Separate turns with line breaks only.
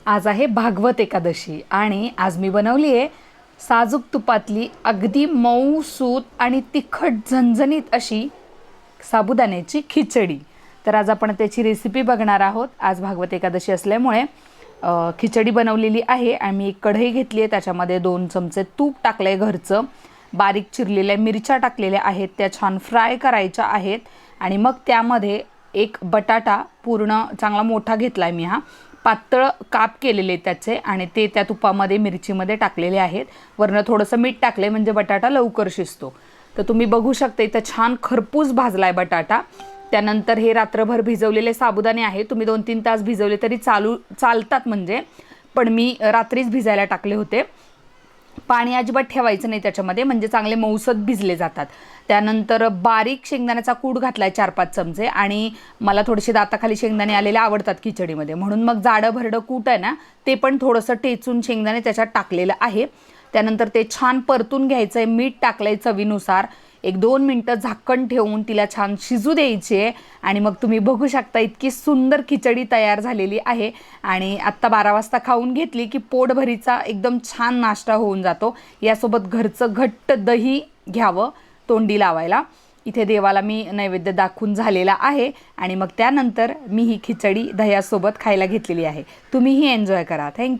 आज आहे भागवत एकादशी आणि आज मी बनवली आहे साजूक तुपातली अगदी मऊसूत आणि तिखट झणझणीत अशी साबुदाण्याची खिचडी। तर आज आपण त्याची रेसिपी बघणार आहोत। आज भागवत एकादशी असल्यामुळे खिचडी बनवलेली आहे। आम्ही एक कढई घेतली आहे, त्याच्यामध्ये 2 चमचे तूप टाकले घरचं, बारीक चिरलेल्या मिरच्या टाकलेल्या आहेत, त्या छान फ्राय करायच्या आहेत आणि मग त्यामध्ये एक बटाटा पूर्ण चांगला मोठा घेतलाय मी, हा पातळ काप केलेले त्याचे आणि ते त्या तुपामध्ये मिरचीमध्ये टाकलेले आहेत। वरनं थोडंसं मीठ टाकले म्हणजे बटाटा लवकर शिजतो। तर तुम्ही बघू शकता इथं छान खरपूस भाजलाय बटाटा। त्यानंतर हे रात्रभर भिजवलेले साबुदाणे आहे, तुम्ही 2-3 तास भिजवले तरी चालतात म्हणजे, पण मी रात्रीच भिजायला टाकले होते। पाणी अजिबात ठेवायचं नाही त्याच्यामध्ये, म्हणजे चांगले मऊसत भिजले जातात। त्यानंतर बारीक शेंगदाण्याचा कूट घातलाय 4-5 चमचे आणि मला थोडेसे दाताखाली शेंगदाणे आलेले आवडतात खिचडीमध्ये, म्हणून मग जाडं भरडं कूट आहे ना ते पण थोडंसं टेचून शेंगदाणे त्याच्यात टाकलेलं आहे। त्यानंतर ते छान परतून घ्यायचं आहे, मीठ टाकलंय चवीनुसार। 1-2 मिनिटं झाकण ठेवून तिला छान शिजू द्यायची आहे आणि मग तुम्ही बघू शकता इतकी सुंदर खिचडी तयार झालेली आहे। आणि आत्ता 12 वाजता खाऊन घेतली की पोटभरीचा एकदम छान नाश्ता होऊन जातो। यासोबत घरचं घट्ट दही घ्यावं तोंडी लावायला। इथे देवाला मी नैवेद्य दाखवून झालेला आहे आणि मग त्यानंतर मी ही खिचडी दह्यासोबत खायला घेतलेली आहे। तुम्हीही एन्जॉय करा। थँक्यू।